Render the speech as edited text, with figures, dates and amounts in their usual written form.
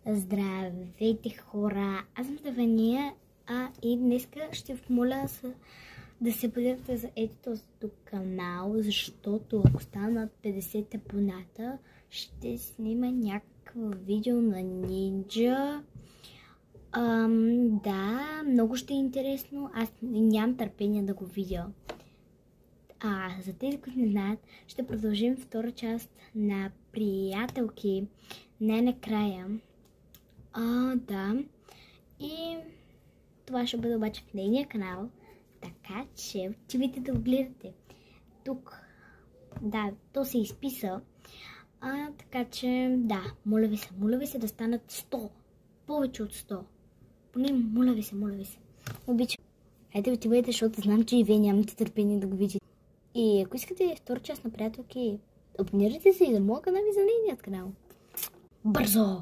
Здравейте, хора! Аз съм Стефания и днеска ще ви помоля да се абонирате за този канал, защото ако станат 50 абоната, ще снима някакво видео на нинджа. Да, много ще е интересно. Аз нямам търпение да го видя. За тези, които не знаят, ще продължим втора част на приятелки най-накрая. Да. И това ще бъде обаче в нейния канал, така че отивайте да го гледате. Тук, да, то се изписа. Така че, да, моля ви се да станат 100. Повече от 100. Поне, моля ви се. Обичам. Хайде отивайте, защото знам, че и вие нямате търпение да го видите. И ако искате втора част на приятелки, абонирайте се и на моя канал и за нейният канал. Бързо!